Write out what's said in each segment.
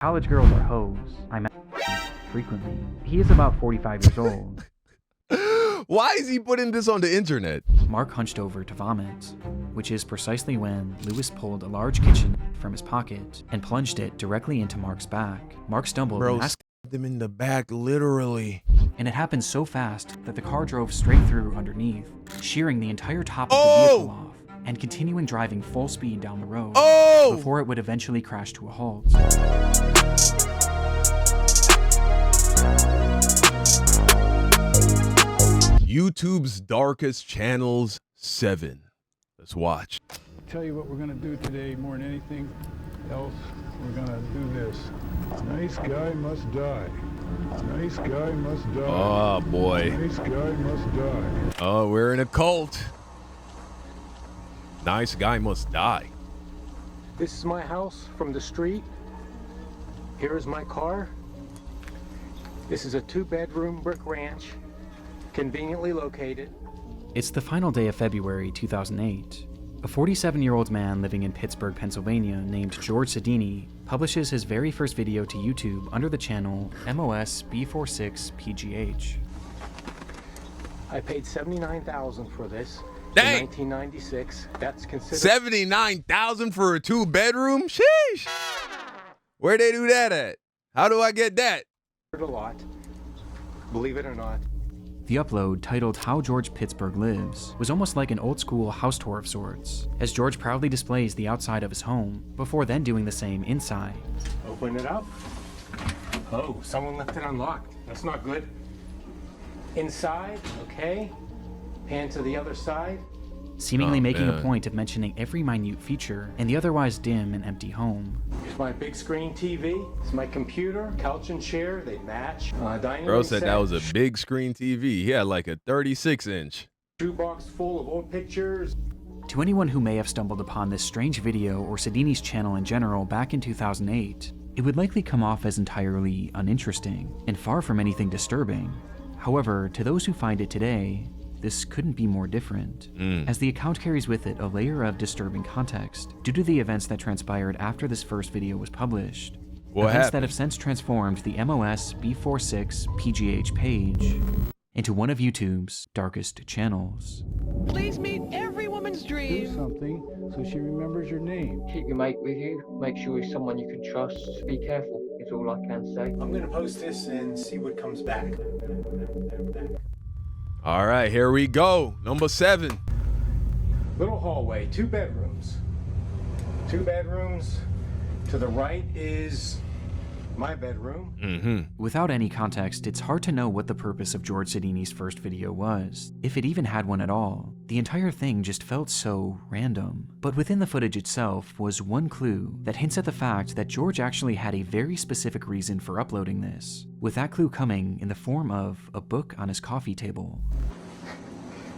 College girls are hoes. I met frequently. He is about 45 years old. Why is he putting this on the internet? Mark hunched over to vomit, which is precisely when Lewis pulled a large kitchen knife from his pocket and plunged it directly into Mark's back. Mark stumbled and asked him in the back, literally. And it happened so fast that the car drove straight through underneath, shearing the entire top of the vehicle off and continuing driving full speed down the road before it would eventually crash to a halt. YouTube's darkest channels 7. Let's watch. Tell you what we're gonna do today more than anything else. We're gonna do this. Nice guy must die. Nice guy must die. Oh boy. Nice guy must die. Oh, we're in a cult. Nice guy must die. This is my house from the street. Here is my car. This is a 2-bedroom brick ranch, conveniently located. It's the final day of February 2008. A 47-year-old man living in Pittsburgh, Pennsylvania named George Sodini publishes his very first video to YouTube under the channel MOS B46PGH. I paid $79,000 for this. Dang. In 1996. That's considered $79,000 for a 2-bedroom? Sheesh. Where they do that at? How do I get that? a lot. Believe it or not. The upload, titled How George Pittsburgh Lives, was almost like an old-school house tour of sorts, as George proudly displays the outside of his home, before then doing the same inside. Open it up. Oh, someone left it unlocked. That's not good. Inside, okay. Pan to the other side. Seemingly making a point of mentioning every minute feature in the otherwise dim and empty home. Here's my big screen TV. It's my computer, couch and chair. They match. Dining Bro room said set, that was a big screen TV. He had like a 36-inch. shoebox full of old pictures. To anyone who may have stumbled upon this strange video or Sodini's channel in general back in 2008, it would likely come off as entirely uninteresting and far from anything disturbing. However, to those who find it today, this couldn't be more different, as the account carries with it a layer of disturbing context due to the events that transpired after this first video was published. Events that have since transformed the MOS B46 PGH page into one of YouTube's darkest channels. Please meet every woman's Do dream. something so she remembers your name. Keep your mate with you. Make sure he's someone you can trust. Be careful, is all I can say. I'm gonna post this and see what comes back. All right, here we go. Number 7. Little hallway, 2 bedrooms. 2 bedrooms. To the right is my bedroom. Without any context, it's hard to know what the purpose of George Sodini's first video was, if it even had one at all. The entire thing just felt so random. But within the footage itself was one clue that hints at the fact that George actually had a very specific reason for uploading this, with that clue coming in the form of a book on his coffee table.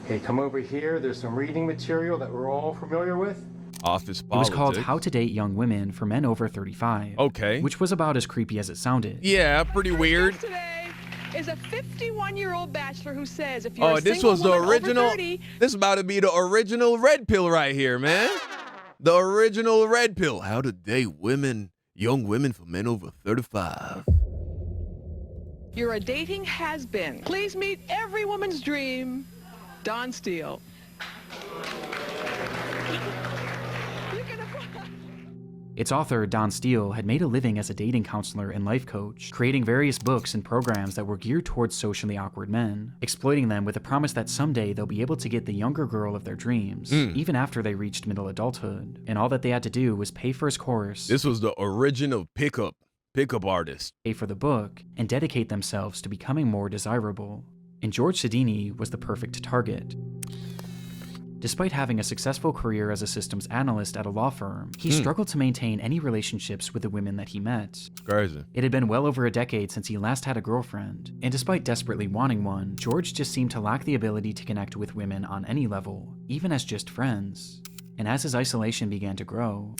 Okay, come over here. There's some reading material that we're all familiar with. Office It politics. was called How to Date Young Women for Men Over 35. Okay. Which was about as creepy as it sounded. Yeah, pretty weird. Today is a 51-year-old bachelor who says if you're Oh, a this single was the woman over original. 30, This is about to be the original red pill right here, man. The original red pill. How to date young women for men over 35. you're a dating has-been. Please meet every woman's dream, Don Steele. Its author, Don Steele, had made a living as a dating counselor and life coach, creating various books and programs that were geared towards socially awkward men, exploiting them with the promise that someday they'll be able to get the younger girl of their dreams, even after they reached middle adulthood, and all that they had to do was pay for his course, This was the original pickup artist. pay for the book, and dedicate themselves to becoming more desirable. And George Sodini was the perfect target. Despite having a successful career as a systems analyst at a law firm, he struggled to maintain any relationships with the women that he met. Crazy. It had been well over a decade since he last had a girlfriend, and despite desperately wanting one, George just seemed to lack the ability to connect with women on any level, even as just friends. And as his isolation began to grow,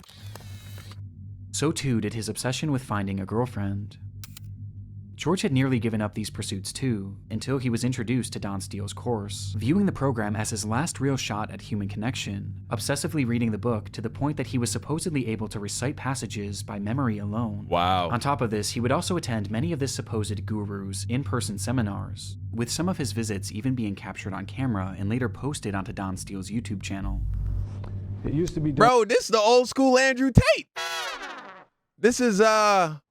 so too did his obsession with finding a girlfriend. George had nearly given up these pursuits too, until he was introduced to Don Steele's course, viewing the program as his last real shot at human connection, obsessively reading the book to the point that he was supposedly able to recite passages by memory alone. Wow. On top of this, he would also attend many of this supposed guru's in-person seminars, with some of his visits even being captured on camera and later posted onto Don Steele's YouTube channel. It used to be done Bro, this is the old school Andrew Tate. This is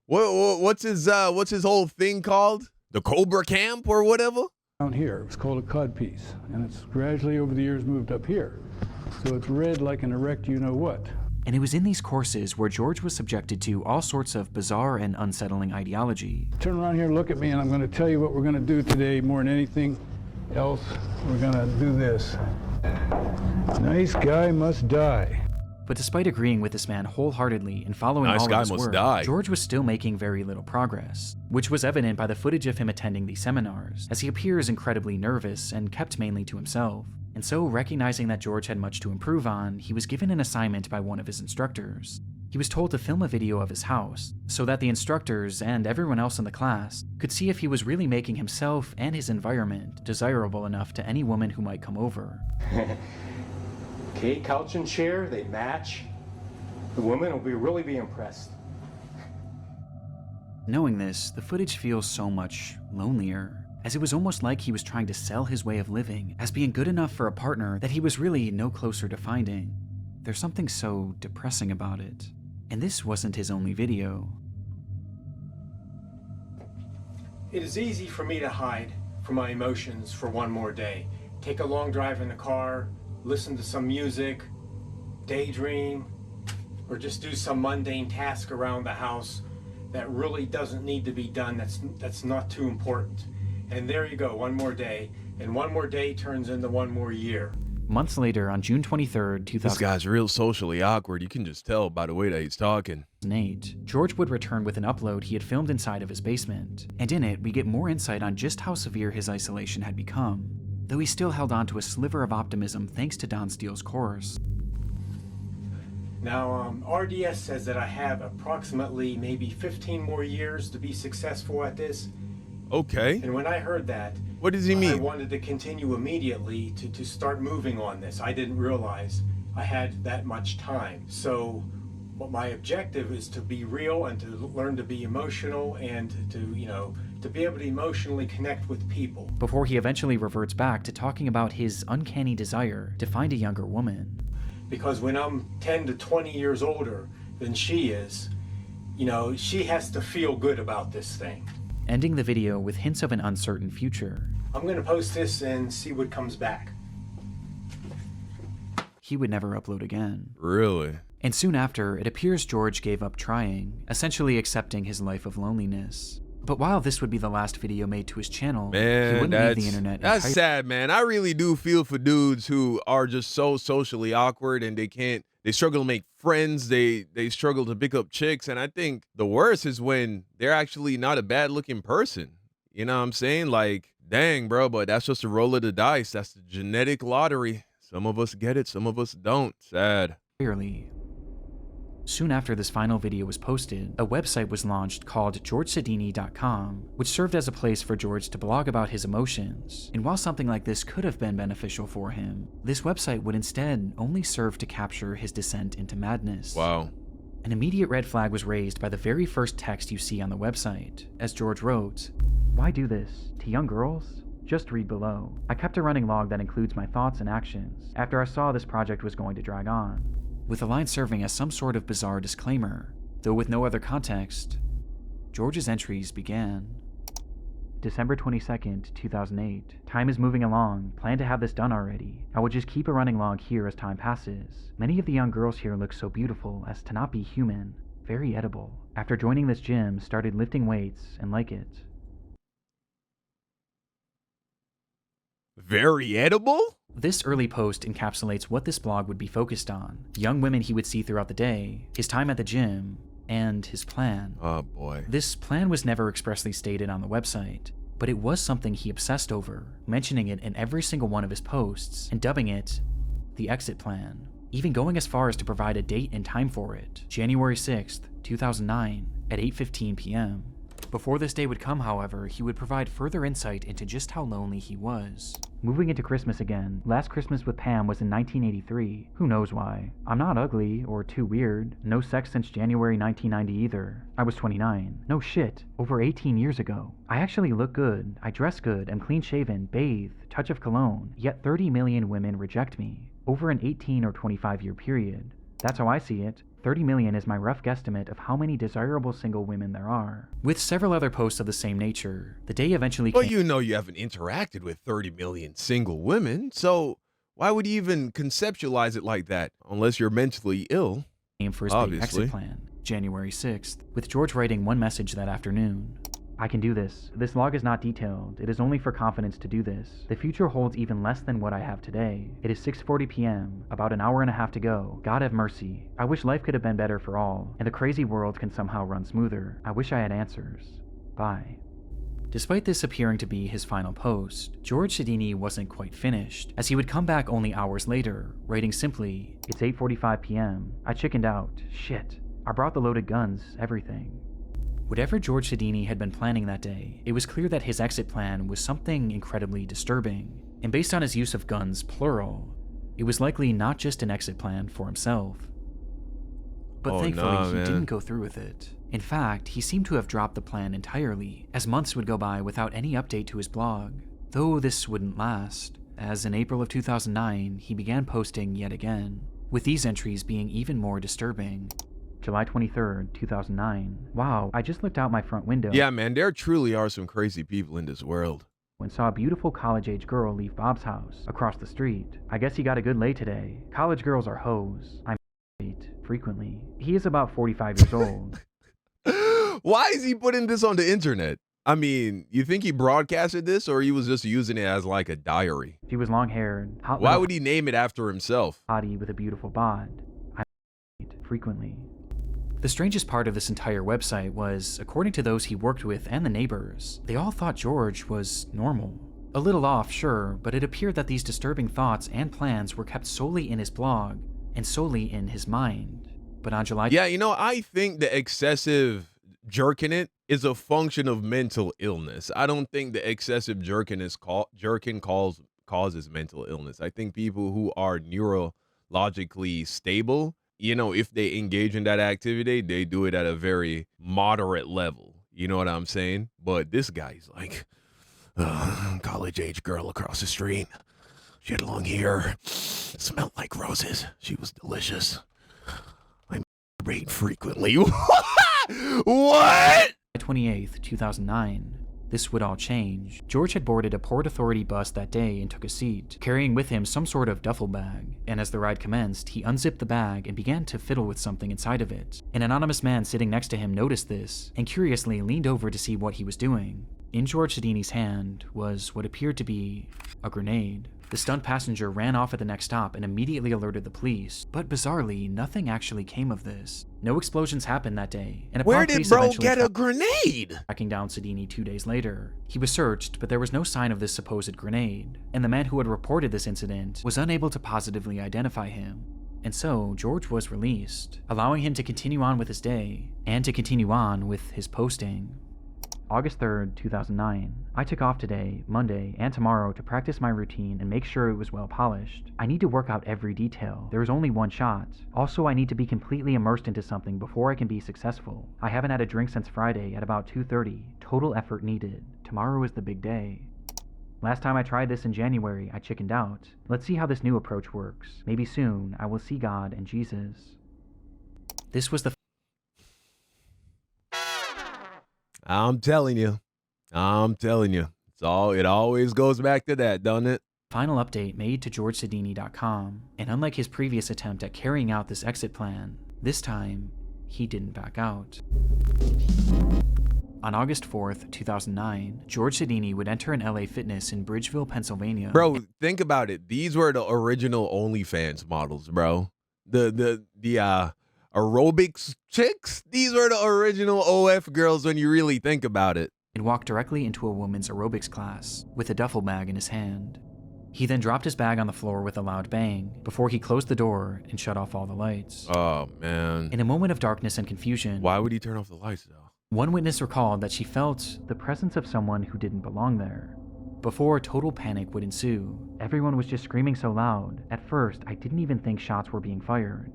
what's his whole thing called? The Cobra Camp or whatever? down here. It was called a codpiece, and it's gradually over the years moved up here. So it's read like an erect you-know-what. And it was in these courses where George was subjected to all sorts of bizarre and unsettling ideology. Turn around here, look at me, and I'm going to tell you what we're going to do today more than anything else. We're going to do this. Nice guy must die. But despite agreeing with this man wholeheartedly and following Nice all guy of his must work, die. George was still making very little progress, which was evident by the footage of him attending these seminars, as he appears incredibly nervous and kept mainly to himself. And so, recognizing that George had much to improve on, he was given an assignment by one of his instructors. He was told to film a video of his house, so that the instructors and everyone else in the class could see if he was really making himself and his environment desirable enough to any woman who might come over. Okay, couch and chair, they match. The woman will really be impressed. Knowing this, the footage feels so much lonelier, as it was almost like he was trying to sell his way of living as being good enough for a partner that he was really no closer to finding. There's something so depressing about it. And this wasn't his only video. It is easy for me to hide from my emotions for one more day. Take a long drive in the car, listen to some music, daydream, or just do some mundane task around the house that really doesn't need to be done, that's not too important. And there you go, one more day, and one more day turns into one more year. Months later, on June 23rd, This guy's real socially awkward. You can just tell by the way that he's talking. 2008, George would return with an upload he had filmed inside of his basement, and in it, we get more insight on just how severe his isolation had become, though he still held on to a sliver of optimism thanks to Don Steele's course. Now, RDS says that I have approximately maybe 15 more years to be successful at this. Okay. And when I heard that, What does he I mean? wanted to continue immediately to start moving on this. I didn't realize I had that much time. So what my objective is to be real and to learn to be emotional and to be able to emotionally connect with people. Before he eventually reverts back to talking about his uncanny desire to find a younger woman. Because when I'm 10 to 20 years older than she is, she has to feel good about this thing. Ending the video with hints of an uncertain future. I'm going to post this and see what comes back. He would never upload again. Really? And soon after, it appears George gave up trying, essentially accepting his life of loneliness. But while this would be the last video made to his channel, he Man, wouldn't leave the internet that's entirely. sad, man. I really do feel for dudes who are just so socially awkward and they struggle to make friends, they struggle to pick up chicks, and I think the worst is when they're actually not a bad looking person. You know what I'm saying? Like, dang, bro, but that's just a roll of the dice. That's the genetic lottery. Some of us get it, some of us don't. Sad. Soon after this final video was posted, a website was launched called GeorgeSodini.com, which served as a place for George to blog about his emotions. And while something like this could have been beneficial for him, this website would instead only serve to capture his descent into madness. Wow. An immediate red flag was raised by the very first text you see on the website, as George wrote, "Why do this? To young girls? Just read below. I kept a running log that includes my thoughts and actions after I saw this project was going to drag on," with the line serving as some sort of bizarre disclaimer, though with no other context. George's entries began. December 22nd, 2008. Time is moving along. Plan to have this done already. I will just keep a running log here as time passes. Many of the young girls here look so beautiful as to not be human. Very edible. After joining this gym, started lifting weights and like it. Very edible? This early post encapsulates what this blog would be focused on: young women he would see throughout the day, his time at the gym, and his plan. Oh boy. This plan was never expressly stated on the website, but it was something he obsessed over, mentioning it in every single one of his posts and dubbing it the exit plan, even going as far as to provide a date and time for it: January 6th, 2009 at 8:15 p.m. Before this day would come, however, he would provide further insight into just how lonely he was. Moving into Christmas again, last Christmas with Pam was in 1983. Who knows why? I'm not ugly or too weird. No sex since January 1990 either. I was 29. No shit. Over 18 years ago. I actually look good. I dress good. I'm clean shaven, bathe, touch of cologne. Yet 30 million women reject me. Over an 18 or 25 year period. That's how I see it. 30 million is my rough guesstimate of how many desirable single women there are. With several other posts of the same nature, the day eventually came. Well, you know you haven't interacted with 30 million single women, so why would you even conceptualize it like that? Unless you're mentally ill. For his big exit plan, January 6th, with George writing one message that afternoon. I can do this. This log is not detailed. It is only for confidence to do this. The future holds even less than what I have today. It is 6:40 p.m., about an hour and a half to go. God have mercy. I wish life could have been better for all, and the crazy world can somehow run smoother. I wish I had answers. Bye. Despite this appearing to be his final post, George Sodini wasn't quite finished, as he would come back only hours later, writing simply, "It's 8:45 p.m. I chickened out. Shit. I brought the loaded guns, everything." Whatever George Sodini had been planning that day, it was clear that his exit plan was something incredibly disturbing. And based on his use of guns, plural, it was likely not just an exit plan for himself. But thankfully, he didn't go through with it. In fact, he seemed to have dropped the plan entirely, as months would go by without any update to his blog. Though this wouldn't last, as in April of 2009, he began posting yet again, with these entries being even more disturbing. July 23rd, 2009. Wow, I just looked out my front window. Yeah, man, there truly are some crazy people in this world. And saw a beautiful college-age girl leave Bob's house across the street. I guess he got a good lay today. College girls are hoes. I'm frequently. He is about 45 years old. Why is he putting this on the internet? I mean, you think he broadcasted this or he was just using it as like a diary? She was long-haired. Why would he name it after himself? Body with a beautiful bod. I frequently. The strangest part of this entire website was, according to those he worked with and the neighbors, they all thought George was normal. A little off, sure, but it appeared that these disturbing thoughts and plans were kept solely in his blog and solely in his mind. But on July... Yeah, you know, I think the excessive jerking it is a function of mental illness. I don't think the excessive jerking causes mental illness. I think people who are neurologically stable, you know, if they engage in that activity, they do it at a very moderate level. You know what I'm saying? But this guy's like, college-age girl across the street. She had long hair, smelled like roses. She was delicious. I masturbate frequently. What? 28th, 2009. This would all change. George had boarded a Port Authority bus that day and took a seat, carrying with him some sort of duffel bag. And as the ride commenced, he unzipped the bag and began to fiddle with something inside of it. An anonymous man sitting next to him noticed this, and curiously leaned over to see what he was doing. In George Sodini's hand was what appeared to be a grenade. The stunned passenger ran off at the next stop and immediately alerted the police, but bizarrely, nothing actually came of this. No explosions happened that day, and where did bro get a grenade? Tracking down Sodini 2 days later. He was searched, but there was no sign of this supposed grenade, and the man who had reported this incident was unable to positively identify him. And so, George was released, allowing him to continue on with his day, and to continue on with his posting. August 3rd, 2009. I took off today, Monday, and tomorrow to practice my routine and make sure it was well polished. I need to work out every detail. There is only one shot. Also, I need to be completely immersed into something before I can be successful. I haven't had a drink since Friday at about 2:30. Total effort needed. Tomorrow is the big day. Last time I tried this in January, I chickened out. Let's see how this new approach works. Maybe soon, I will see God and Jesus. This was the I'm telling you. It always goes back to that, doesn't it? final update made to GeorgeSodini.com, and unlike his previous attempt at carrying out this exit plan, this time, he didn't back out. On August 4th, 2009, George Sodini would enter an LA Fitness in Bridgeville, Pennsylvania. Bro, think about it. These were the original OnlyFans models, bro. The aerobics chicks, these were the original OF girls when you really think about it. And walked directly into a woman's aerobics class with a duffel bag in his hand. He then dropped his bag on the floor with a loud bang before he closed the door and shut off all the lights. Oh, man. In a moment of darkness and confusion... Why would he turn off the lights, though? One witness recalled that she felt the presence of someone who didn't belong there. Before total panic would ensue, everyone was just screaming so loud. At first, I didn't even think shots were being fired.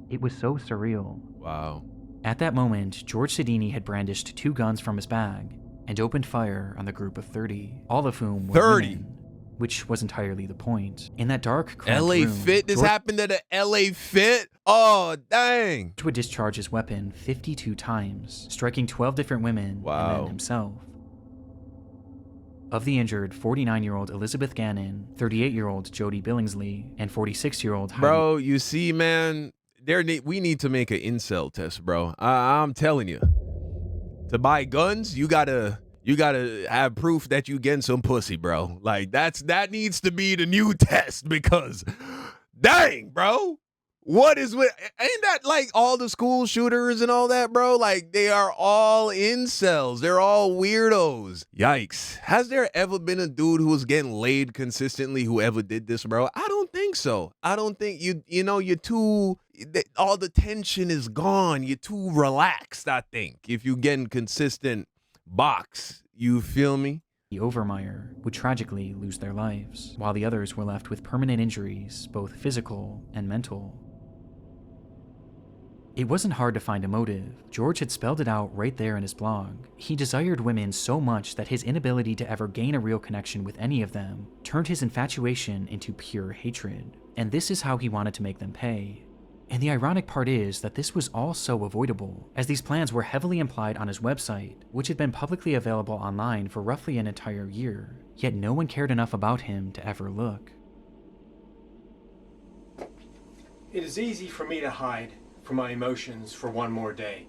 It was so surreal. Wow. At that moment, George Sodini had brandished 2 guns from his bag and opened fire on the group of 30, all of whom were 30? women, which was entirely the point. In that dark, cramped LA room, Fit? This George happened at a LA Fit? Oh, dang. would discharge his weapon 52 times, striking 12 different women and Wow. then himself. Of the injured, 49-year-old Elizabeth Gannon, 38-year-old Jody Billingsley, and 46-year-old Heidi. Bro, you see, man, we need to make an incel test, bro. I'm telling you. To buy guns, you gotta have proof that you getting some pussy, bro. Like, that needs to be the new test, because dang, bro. What is with, ain't that like all the school shooters and all that, bro? Like, they are all incels. They're all weirdos. Yikes. Has there ever been a dude who was getting laid consistently who ever did this, bro? I don't think so. I don't think you're too, all the tension is gone. You're too relaxed, I think, if you getting consistent box. You feel me? Overmeyer would tragically lose their lives, while the others were left with permanent injuries, both physical and mental. It wasn't hard to find a motive. George had spelled it out right there in his blog. He desired women so much that his inability to ever gain a real connection with any of them turned his infatuation into pure hatred. And this is how he wanted to make them pay. And the ironic part is that this was all so avoidable, as these plans were heavily implied on his website, which had been publicly available online for roughly an entire year, yet no one cared enough about him to ever look. It is easy for me to hide from my emotions for one more day.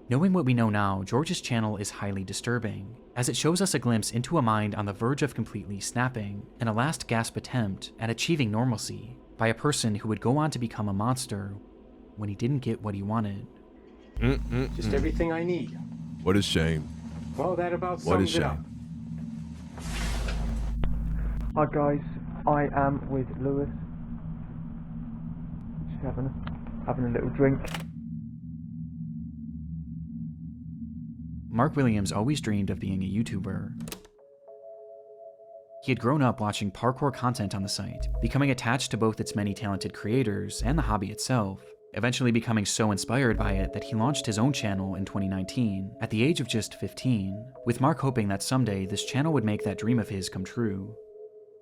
Knowing what we know now, George's channel is highly disturbing, as it shows us a glimpse into a mind on the verge of completely snapping, and a last gasp attempt at achieving normalcy by a person who would go on to become a monster when he didn't get what he wanted. Just everything I need. What a shame. Well, that about What a sums it up. shame. Hi guys, I am with Lewis. Just having a little drink. Mark Williams always dreamed of being a YouTuber. He had grown up watching parkour content on the site, becoming attached to both its many talented creators and the hobby itself, eventually becoming so inspired by it that he launched his own channel in 2019, at the age of just 15, with Mark hoping that someday this channel would make that dream of his come true.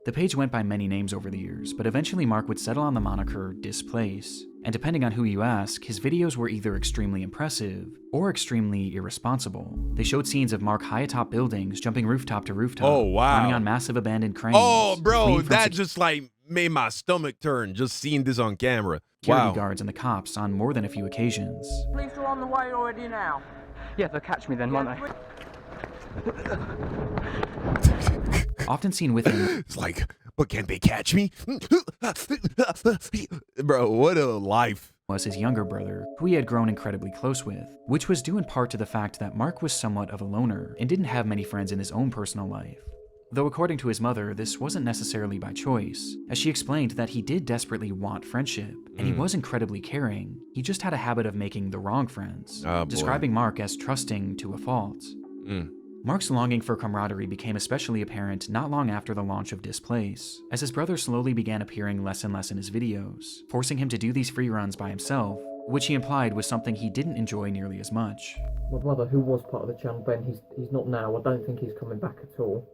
The page went by many names over the years, but eventually Mark would settle on the moniker Displaced, and depending on who you ask, his videos were either extremely impressive or extremely irresponsible. They showed scenes of Mark high atop buildings, jumping rooftop to rooftop, Oh, wow. climbing on massive abandoned cranes. Oh, bro, fleeing from that just like made my stomach turn just seeing this on camera. security Wow. guards and the cops on more than a few occasions. Police are on the way already now. Yeah, they'll catch me then, won't they? Often seen with him It's like, but can they catch me? Bro, what a life. was his younger brother, who he had grown incredibly close with, which was due in part to the fact that Mark was somewhat of a loner and didn't have many friends in his own personal life. Though according to his mother, this wasn't necessarily by choice, as she explained that he did desperately want friendship, and he was incredibly caring. He just had a habit of making the wrong friends, Oh, boy. describing Mark as trusting to a fault. Mark's longing for camaraderie became especially apparent not long after the launch of Displaced, as his brother slowly began appearing less and less in his videos, forcing him to do these free runs by himself, which he implied was something he didn't enjoy nearly as much. My brother, who was part of the channel, Ben, he's not now. I don't think he's coming back at all.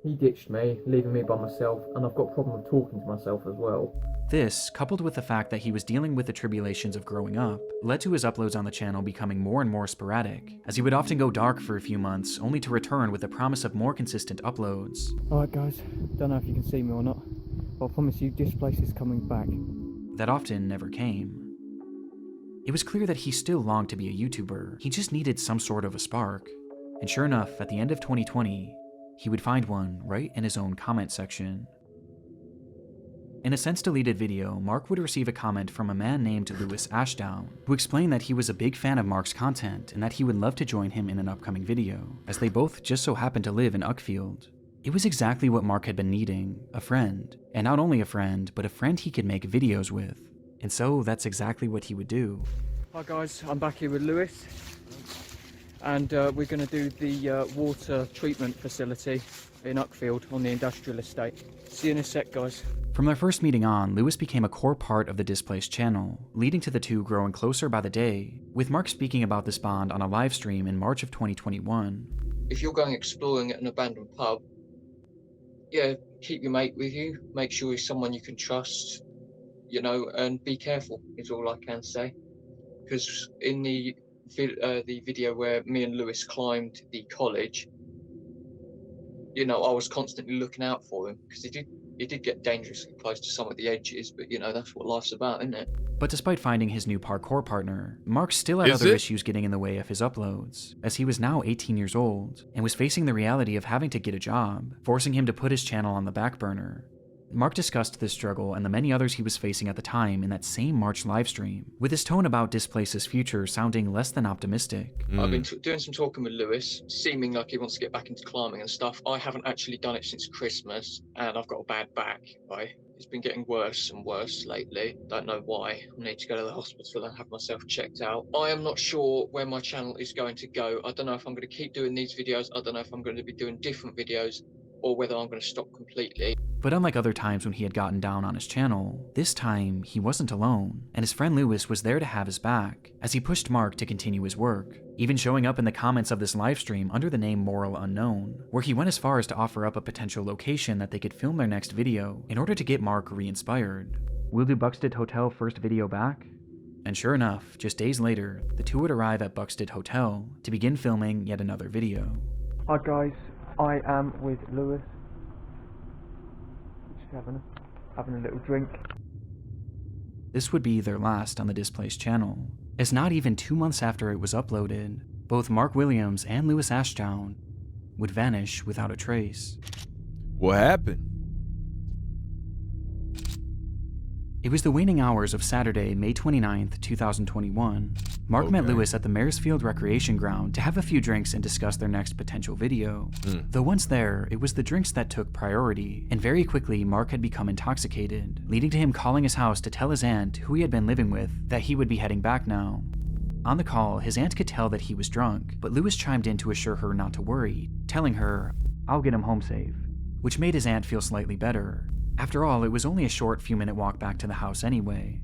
He ditched me, leaving me by myself, and I've got a problem with talking to myself as well. This, coupled with the fact that he was dealing with the tribulations of growing up, led to his uploads on the channel becoming more and more sporadic, as he would often go dark for a few months, only to return with the promise of more consistent uploads. Alright guys, don't know if you can see me or not, but I promise you Displaced is coming back. That often never came. It was clear that he still longed to be a YouTuber, he just needed some sort of a spark. And sure enough, at the end of 2020, he would find one right in his own comment section. In a since-deleted video, Mark would receive a comment from a man named Lewis Ashdown, who explained that he was a big fan of Mark's content and that he would love to join him in an upcoming video, as they both just so happened to live in Uckfield. It was exactly what Mark had been needing, a friend, and not only a friend, but a friend he could make videos with. And so that's exactly what he would do. Hi guys, I'm back here with Lewis. and we're going to do the water treatment facility in Uckfield on the industrial estate. See you in a sec, guys. From their first meeting on, Lewis became a core part of the Displaced channel, leading to the two growing closer by the day, with Mark speaking about this bond on a live stream in March of 2021. If you're going exploring at an abandoned pub, yeah, keep your mate with you. Make sure he's someone you can trust, you know, and be careful is all I can say. Because in the video where me and Lewis climbed the college, you know, I was constantly looking out for him because he did get dangerously close to some of the edges, but you know, that's what life's about, isn't it? But despite finding his new parkour partner, Mark still had other issues getting in the way of his uploads, as he was now 18 years old and was facing the reality of having to get a job, forcing him to put his channel on the back burner. Mark discussed this struggle and the many others he was facing at the time in that same March livestream, with his tone about Displace's future sounding less than optimistic. I've been doing some talking with Lewis, seeming like he wants to get back into climbing and stuff. I haven't actually done it since Christmas, and I've got a bad back. It's been getting worse and worse lately. Don't know why. I need to go to the hospital and have myself checked out. I am not sure where my channel is going to go. I don't know if I'm going to keep doing these videos. I don't know if I'm going to be doing different videos, or whether I'm going to stop completely. But unlike other times when he had gotten down on his channel, this time he wasn't alone, and his friend Lewis was there to have his back, as he pushed Mark to continue his work, even showing up in the comments of this livestream under the name Moral Unknown, where he went as far as to offer up a potential location that they could film their next video in order to get Mark re-inspired. We'll do Buxted Hotel first video back? And sure enough, just days later, the two would arrive at Buxted Hotel to begin filming yet another video. Hi guys, I am with Lewis. Just having a little drink. This would be their last on the Displaced channel, as not even 2 months after it was uploaded, both Mark Williams and Lewis Ashdown would vanish without a trace. What happened? It was the waning hours of Saturday, May 29th, 2021. Mark met Lewis at the Maresfield Recreation Ground to have a few drinks and discuss their next potential video. Though once there, it was the drinks that took priority, and very quickly Mark had become intoxicated, leading to him calling his house to tell his aunt, who he had been living with, that he would be heading back now. On the call, his aunt could tell that he was drunk, but Lewis chimed in to assure her not to worry, telling her, "I'll get him home safe," which made his aunt feel slightly better. After all, it was only a short few-minute walk back to the house anyway.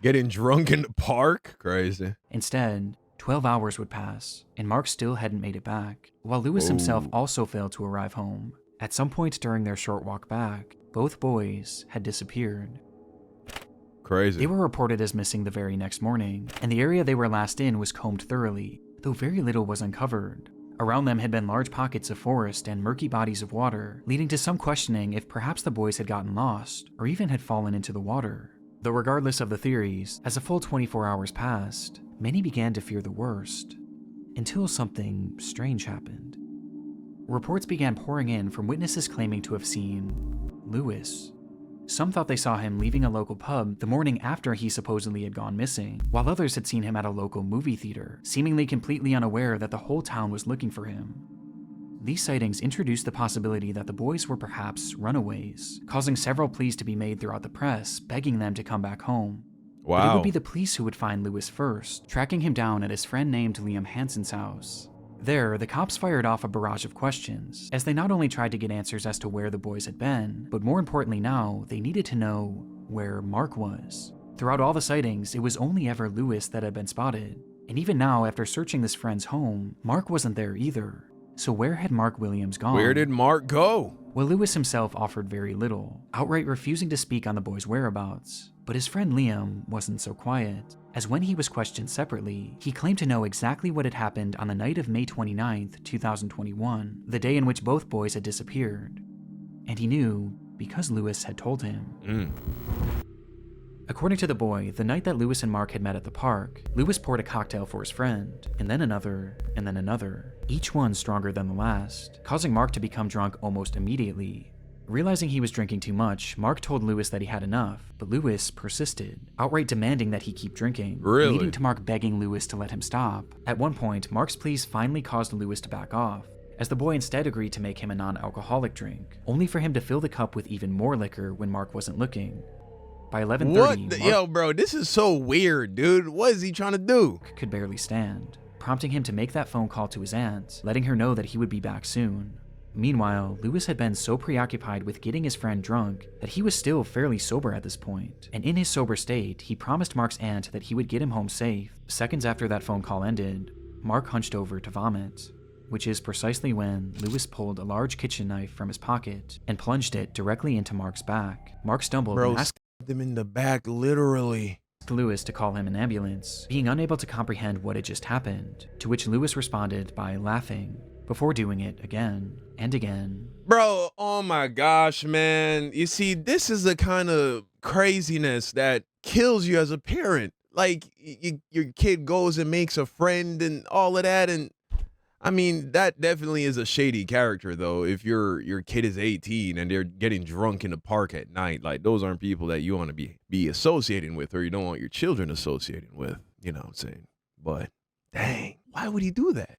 Getting drunk in the park? Crazy. Instead, 12 hours would pass, and Mark still hadn't made it back, while Lewis himself also failed to arrive home. At some point during their short walk back, both boys had disappeared. Crazy. They were reported as missing the very next morning, and the area they were last in was combed thoroughly, though very little was uncovered. Around them had been large pockets of forest and murky bodies of water, leading to some questioning if perhaps the boys had gotten lost, or even had fallen into the water. Though regardless of the theories, as a full 24 hours passed, many began to fear the worst, until something strange happened. Reports began pouring in from witnesses claiming to have seen Lewis. Some thought they saw him leaving a local pub the morning after he supposedly had gone missing, while others had seen him at a local movie theater, seemingly completely unaware that the whole town was looking for him. These sightings introduced the possibility that the boys were perhaps runaways, causing several pleas to be made throughout the press, begging them to come back home. Wow. But it would be the police who would find Lewis first, tracking him down at his friend named Liam Hansen's house. There, the cops fired off a barrage of questions, as they not only tried to get answers as to where the boys had been, but more importantly now, they needed to know where Mark was. Throughout all the sightings, it was only ever Lewis that had been spotted, and even now, after searching this friend's home, Mark wasn't there either. So where had Mark Williams gone? Where did Mark go? Well, Lewis himself offered very little, outright refusing to speak on the boys' whereabouts. But his friend Liam wasn't so quiet, as when he was questioned separately, he claimed to know exactly what had happened on the night of May 29th, 2021, the day in which both boys had disappeared. And he knew because Lewis had told him. According to the boy, the night that Lewis and Mark had met at the park, Lewis poured a cocktail for his friend, and then another, and then another, each one stronger than the last, causing Mark to become drunk almost immediately. Realizing he was drinking too much, Mark told Lewis that he had enough, but Lewis persisted, outright demanding that he keep drinking, leading to Mark begging Lewis to let him stop. At one point, Mark's pleas finally caused Lewis to back off, as the boy instead agreed to make him a non-alcoholic drink, only for him to fill the cup with even more liquor when Mark wasn't looking. By 11:30, Yo, bro, this is so weird, dude. What is he trying to do? Could barely stand. prompting him to make that phone call to his aunt, letting her know that he would be back soon. Meanwhile, Lewis had been so preoccupied with getting his friend drunk that he was still fairly sober at this point, and in his sober state, he promised Mark's aunt that he would get him home safe. Seconds after that phone call ended, Mark hunched over to vomit, which is precisely when Lewis pulled a large kitchen knife from his pocket and plunged it directly into Mark's back. Mark stumbled and asked him in the back, literally. Lewis to call him an ambulance, being unable to comprehend what had just happened, to which Lewis responded by laughing, before doing it again and again. Bro, oh my gosh, man. You see, this is the kind of craziness that kills you as a parent. Like, your kid goes and makes a friend and all of that, and I mean, that definitely is a shady character, though. If your kid is 18 and they're getting drunk in the park at night, like, those aren't people that you want to be associating with, or you don't want your children associating with, you know what I'm saying? But, dang, why would he do that?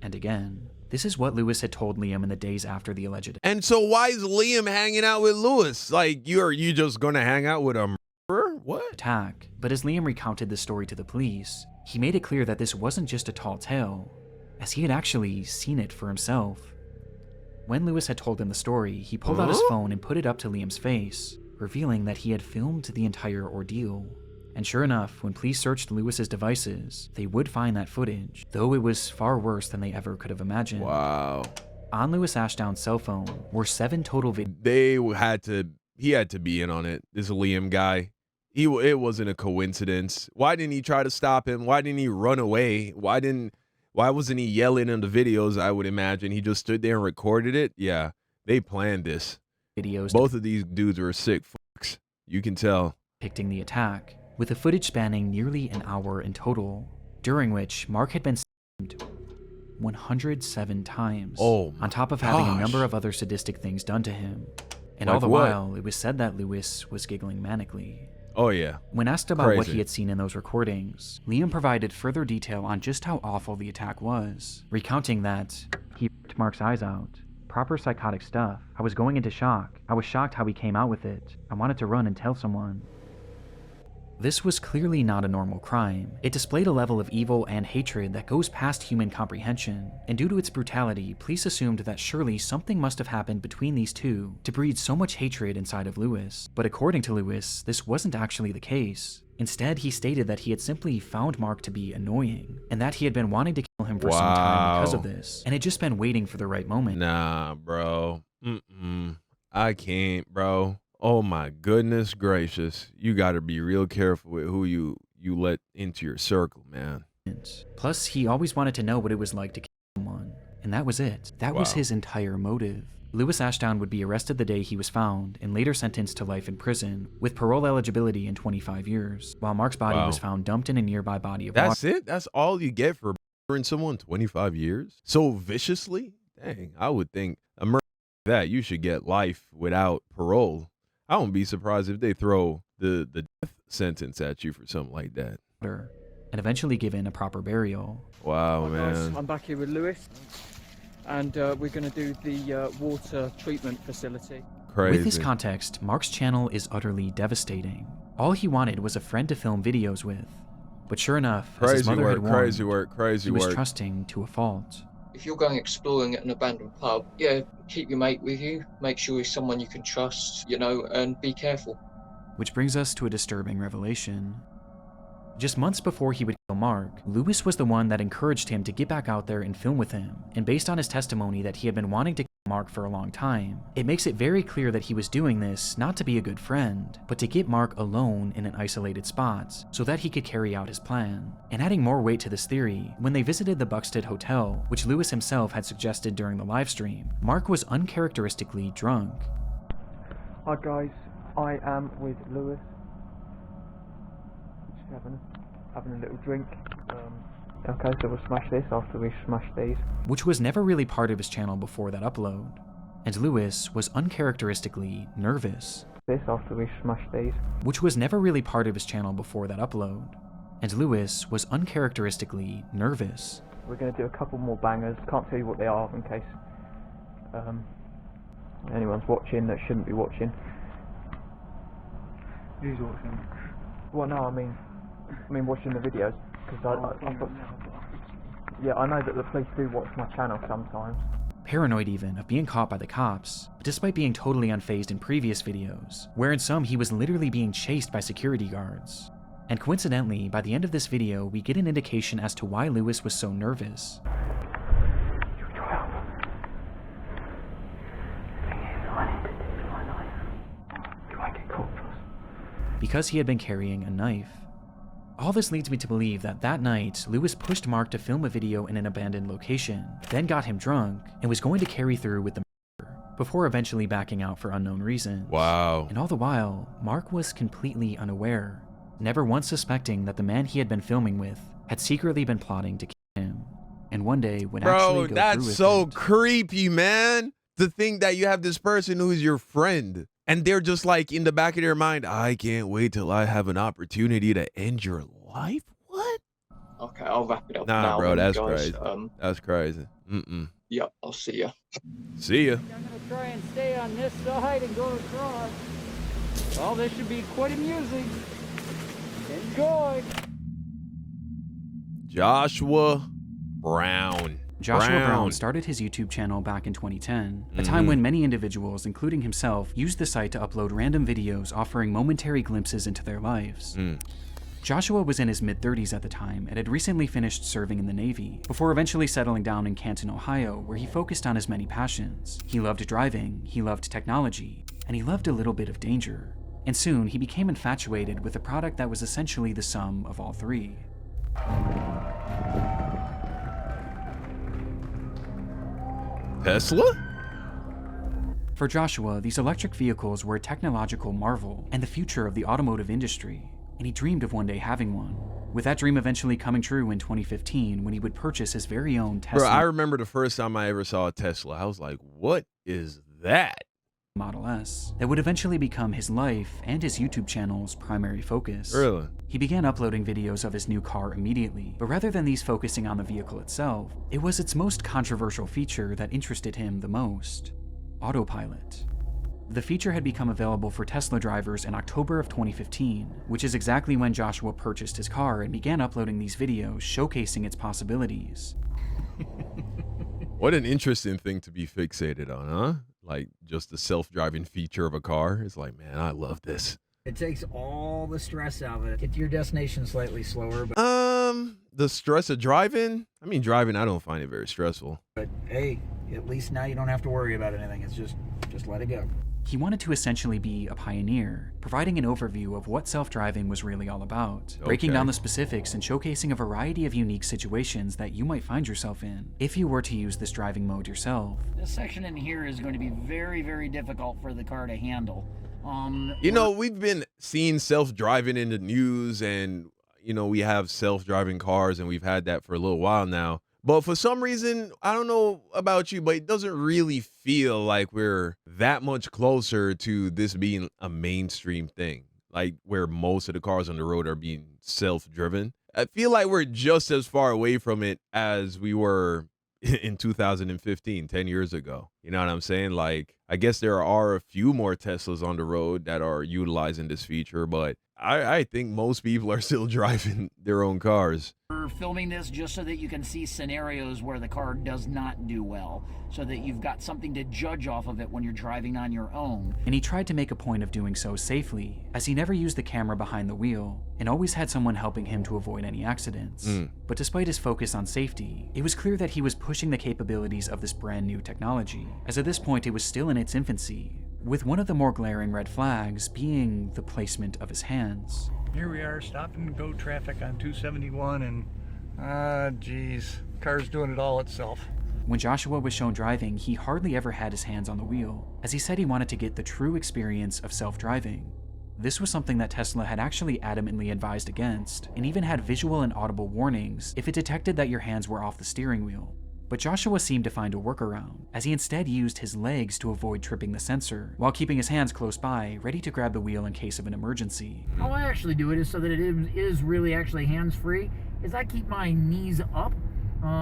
And again, this is what Lewis had told Liam in the days after the alleged And so why is Liam hanging out with Lewis? Like, you just gonna hang out with a murderer? What? attack. But as Liam recounted the story to the police, he made it clear that this wasn't just a tall tale, as he had actually seen it for himself. When Lewis had told him the story, he pulled out his phone and put it up to Liam's face, revealing that he had filmed the entire ordeal. And sure enough, when police searched Lewis's devices, they would find that footage, though it was far worse than they ever could have imagined. Wow. On Lewis Ashdown's cell phone were 7 total videos. He had to be in on it. This Liam guy. It wasn't a coincidence. Why didn't he try to stop him? Why didn't he run away? Why wasn't he yelling in the videos? I would imagine he just stood there and recorded it. Yeah, they planned this. Both of these dudes were sick fucks. You can tell. Depicting the attack, with the footage spanning nearly an hour in total, during which Mark had been stabbed 107 times, on top of having a number of other sadistic things done to him. And all the while, it was said that Lewis was giggling manically. Oh yeah. When asked about what he had seen in those recordings, Liam provided further detail on just how awful the attack was, recounting that he ripped Mark's eyes out. Proper psychotic stuff. I was going into shock. I was shocked how he came out with it. I wanted to run and tell someone. This was clearly not a normal crime. It displayed a level of evil and hatred that goes past human comprehension, and due to its brutality, police assumed that surely something must have happened between these two to breed so much hatred inside of Lewis. But according to Lewis, this wasn't actually the case. Instead, he stated that he had simply found Mark to be annoying, and that he had been wanting to kill him for some time because of this, and had just been waiting for the right moment. Nah, bro. I can't, bro. Oh my goodness gracious. You gotta be real careful with who you let into your circle, man. Plus, he always wanted to know what it was like to kill someone, and that was it. That was his entire motive. Lewis Ashdown would be arrested the day he was found and later sentenced to life in prison, with parole eligibility in 25 years, while Mark's body was found dumped in a nearby body of water. That's it? That's all you get for murdering someone 25 years? So viciously? Dang, I would think a murder like that, you should get life without parole. I won't be surprised if they throw the death sentence at you for something like that. And eventually given a proper burial. Wow, Hi man. guys, I'm back here with Lewis, and we're going to do the water treatment facility. Crazy. With this context, Mark's channel is utterly devastating. All he wanted was a friend to film videos with. But sure enough, as his mother had warned, he was trusting to a fault. If you're going exploring at an abandoned pub, yeah, keep your mate with you. Make sure he's someone you can trust, you know, and be careful. Which brings us to a disturbing revelation. Just months before he would kill Mark, Lewis was the one that encouraged him to get back out there and film with him, and based on his testimony that he had been wanting to kill Mark for a long time, it makes it very clear that he was doing this not to be a good friend, but to get Mark alone in an isolated spot, so that he could carry out his plan. And adding more weight to this theory, when they visited the Buxted Hotel, which Lewis himself had suggested during the livestream, Mark was uncharacteristically drunk. Hi guys, I am with Lewis. Just having a little drink. Okay, so we'll smash this after we smash these. Which was never really part of his channel before that upload. And Lewis was uncharacteristically nervous. This after we smash these. Which was never really part of his channel before that upload. And Lewis was uncharacteristically nervous. We're going to do a couple more bangers. Can't tell you what they are in case anyone's watching that shouldn't be watching. Who's watching? Well, no, I mean watching the videos, because I thought... Yeah, I know that the police do watch my channel sometimes. Paranoid even of being caught by the cops, despite being totally unfazed in previous videos, where in some he was literally being chased by security guards. And coincidentally, by the end of this video, we get an indication as to why Lewis was so nervous. Because he had been carrying a knife. All this leads me to believe that that night, Lewis pushed Mark to film a video in an abandoned location, then got him drunk, and was going to carry through with the murder, before eventually backing out for unknown reasons. Wow. And all the while, Mark was completely unaware, never once suspecting that the man he had been filming with had secretly been plotting to kill him, and one day would actually go through that's with so it. creepy, man. To think that you have this person who is your friend, and they're just like in the back of their mind, I can't wait till I have an opportunity to end your life. What? Okay, I'll wrap it up Nah, now. bro, then, that's guys. crazy. That's crazy. Yep, I'll see ya. See ya. I'm gonna try and stay on this side and go across. Well, this should be quite amusing. Enjoy. Joshua Brown. Joshua Brown started his YouTube channel back in 2010, a time when many individuals, including himself, used the site to upload random videos offering momentary glimpses into their lives. Joshua was in his mid-30s at the time and had recently finished serving in the Navy, before eventually settling down in Canton, Ohio, where he focused on his many passions. He loved driving, he loved technology, and he loved a little bit of danger. And soon, he became infatuated with a product that was essentially the sum of all three. Tesla? For Joshua, these electric vehicles were a technological marvel and the future of the automotive industry, and he dreamed of one day having one, with that dream eventually coming true in 2015 when he would purchase his very own Tesla. Bro, I remember the first time I ever saw a Tesla. I was like, what is that? Model S that would eventually become his life and his YouTube channel's primary focus. Really? He began uploading videos of his new car immediately, but rather than these focusing on the vehicle itself, it was its most controversial feature that interested him the most: autopilot. The feature had become available for Tesla drivers in October of 2015, which is exactly when Joshua purchased his car and began uploading these videos showcasing its possibilities. What an interesting thing to be fixated on, huh? Like just the self-driving feature of a car. It's like, man, I love this. It takes all the stress out of it. Get to your destination slightly slower, but The stress of driving? I mean, driving, I don't find it very stressful. hey, at least now you don't have to worry about anything. It's just let it go. He wanted to essentially be a pioneer, providing an overview of what self-driving was really all about, breaking down the specifics and showcasing a variety of unique situations that you might find yourself in if you were to use this driving mode yourself. This section in here is going to be very, very difficult for the car to handle. You know, we've been seeing self-driving in the news, and you know, we have self-driving cars, and we've had that for a little while now. But for some reason, I don't know about you, but it doesn't really feel like we're that much closer to this being a mainstream thing, like where most of the cars on the road are being self-driven. I feel like we're just as far away from it as we were in 2015, 10 years ago. You know what I'm saying? Like, I guess there are a few more Teslas on the road that are utilizing this feature, but I think most people are still driving their own cars. We're filming this just so that you can see scenarios where the car does not do well, so that you've got something to judge off of it when you're driving on your own. And he tried to make a point of doing so safely, as he never used the camera behind the wheel, and always had someone helping him to avoid any accidents. But despite his focus on safety, it was clear that he was pushing the capabilities of this brand new technology, as at this point it was still in its infancy, with one of the more glaring red flags being the placement of his hands. Here we are, stop and go traffic on 271, and geez, car's doing it all itself. When Joshua was shown driving, he hardly ever had his hands on the wheel, as he said he wanted to get the true experience of self-driving. This was something that Tesla had actually adamantly advised against, and even had visual and audible warnings if it detected that your hands were off the steering wheel. But Joshua seemed to find a workaround, as he instead used his legs to avoid tripping the sensor, while keeping his hands close by, ready to grab the wheel in case of an emergency. How I actually do it is so that it is really actually hands-free, is I keep my knees up,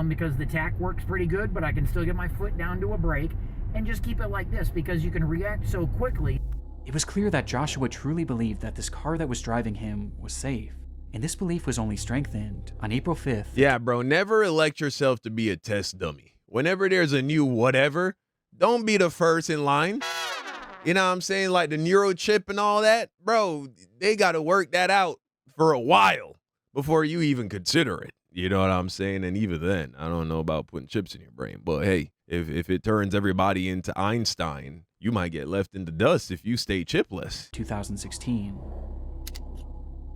because the tack works pretty good, but I can still get my foot down to a brake, and just keep it like this, because you can react so quickly. It was clear that Joshua truly believed that this car that was driving him was safe, And this belief was only strengthened on April 5th. Yeah, bro, never elect yourself to be a test dummy. Whenever there's a new whatever, don't be the first in line. You know what I'm saying? Like the neurochip and all that, bro, they got to work that out for a while before you even consider it. You know what I'm saying? And even then, I don't know about putting chips in your brain. But hey, if it turns everybody into Einstein, you might get left in the dust if you stay chipless. 2016.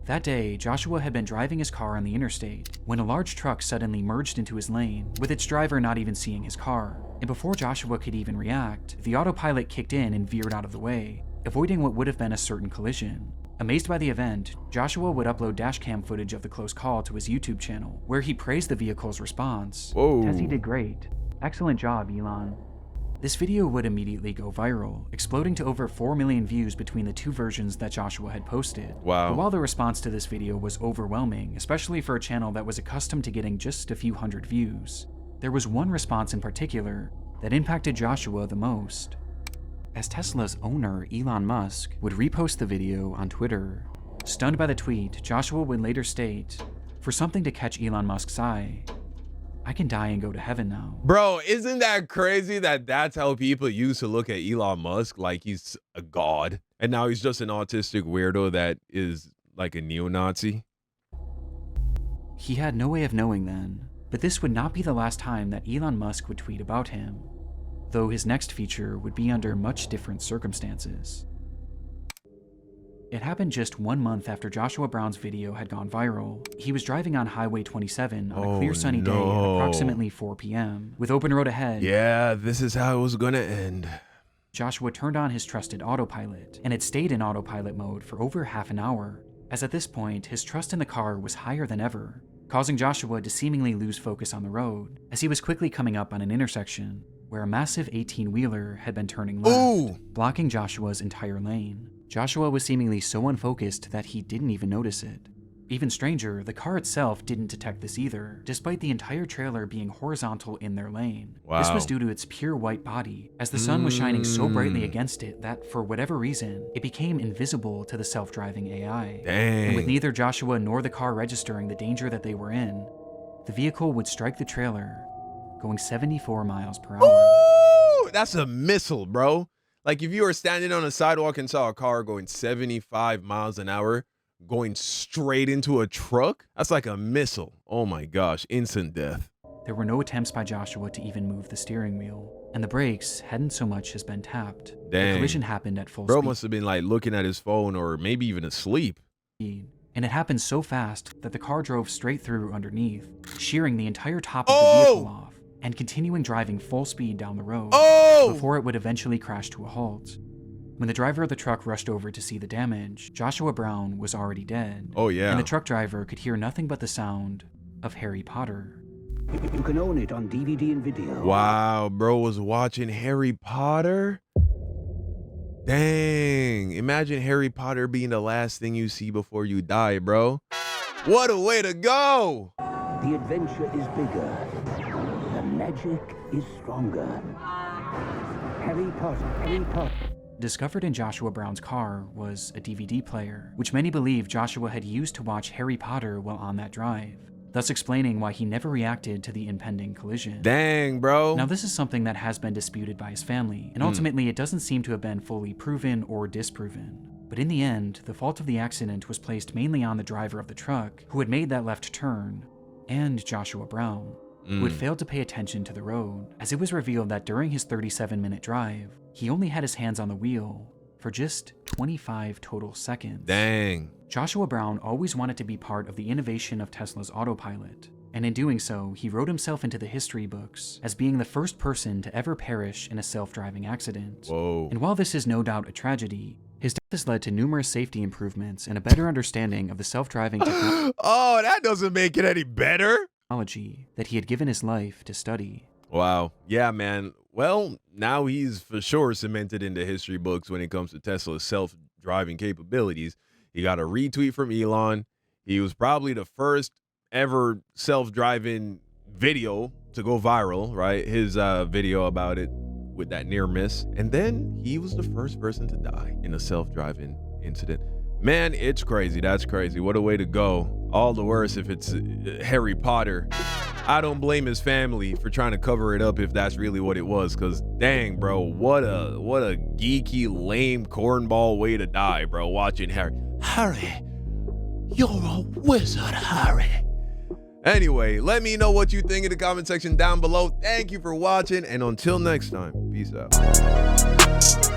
That day, Joshua had been driving his car on the interstate when a large truck suddenly merged into his lane, with its driver not even seeing his car. And before Joshua could even react, the autopilot kicked in and veered out of the way, avoiding what would have been a certain collision. Amazed by the event, Joshua would upload dashcam footage of the close call to his YouTube channel, where he praised the vehicle's response. Whoa. Tessie did great. Excellent job, Elon. This video would immediately go viral, exploding to over 4 million views between the two versions that Joshua had posted. Wow. But while the response to this video was overwhelming, especially for a channel that was accustomed to getting just a few hundred views, there was one response in particular that impacted Joshua the most. As Tesla's owner, Elon Musk, would repost the video on Twitter. Stunned by the tweet, Joshua would later state, "For something to catch Elon Musk's eye, I can die and go to heaven now." Bro, isn't that crazy that that's how people used to look at Elon Musk, like he's a god, and now he's just an autistic weirdo that is like a neo-Nazi? He had no way of knowing then, but this would not be the last time that Elon Musk would tweet about him, though his next feature would be under much different circumstances. It happened just 1 month after Joshua Brown's video had gone viral. He was driving on Highway 27 on a clear sunny day at approximately 4 p.m. with open road ahead. Yeah, this is how it was gonna end. Joshua turned on his trusted autopilot, and it stayed in autopilot mode for over half an hour, as at this point, his trust in the car was higher than ever, causing Joshua to seemingly lose focus on the road, as he was quickly coming up on an intersection where a massive 18-wheeler had been turning left, blocking Joshua's entire lane. Joshua was seemingly so unfocused that he didn't even notice it. Even stranger, the car itself didn't detect this either, despite the entire trailer being horizontal in their lane. Wow. This was due to its pure white body, as the sun was shining so brightly against it that, for whatever reason, it became invisible to the self-driving AI. Dang. And with neither Joshua nor the car registering the danger that they were in, the vehicle would strike the trailer, going 74 miles per hour. Ooh, that's a missile, bro. Like if you were standing on a sidewalk and saw a car going 75 miles an hour, going straight into a truck, that's like a missile. Oh my gosh, instant death. There were no attempts by Joshua to even move the steering wheel, and the brakes hadn't so much as been tapped. Dang. The collision happened at full Bro speed. must have been like looking at his phone or maybe even asleep. And it happened so fast that the car drove straight through underneath, shearing the entire top of the vehicle off, and continuing driving full speed down the road before it would eventually crash to a halt. When the driver of the truck rushed over to see the damage, Joshua Brown was already dead. Oh yeah. And the truck driver could hear nothing but the sound of Harry Potter. You can own it on DVD and video. Wow, bro was watching Harry Potter? Dang, imagine Harry Potter being the last thing you see before you die, bro. What a way to go! The adventure is bigger. The magic is stronger. Harry Potter. Discovered in Joshua Brown's car was a DVD player, which many believe Joshua had used to watch Harry Potter while on that drive, thus explaining why he never reacted to the impending collision. Dang, bro. Now this is something that has been disputed by his family, and ultimately it doesn't seem to have been fully proven or disproven. But in the end, the fault of the accident was placed mainly on the driver of the truck, who had made that left turn, and Joshua Brown, who had failed to pay attention to the road, as it was revealed that during his 37-minute drive, he only had his hands on the wheel for just 25 total seconds. Dang. Joshua Brown always wanted to be part of the innovation of Tesla's autopilot, and in doing so, he wrote himself into the history books as being the first person to ever perish in a self-driving accident. Whoa. And while this is no doubt a tragedy, his death has led to numerous safety improvements and a better understanding of the self-driving Oh, that doesn't make it any better. Technology that he had given his life to study. Wow. Yeah, man. Well, now he's for sure cemented into history books when it comes to Tesla's self-driving capabilities. He got a retweet from Elon. He was probably the first ever self-driving video to go viral, right? His video about it with that near miss. And then he was the first person to die in a self-driving incident. Man, it's crazy. That's crazy. What a way to go. All the worse if it's Harry Potter. I don't blame his family for trying to cover it up if that's really what it was, because dang, bro, what a geeky, lame, cornball way to die, bro, watching Harry. Harry, you're a wizard, Harry. Anyway, let me know what you think in the comment section down below. Thank you for watching, and until next time, peace out.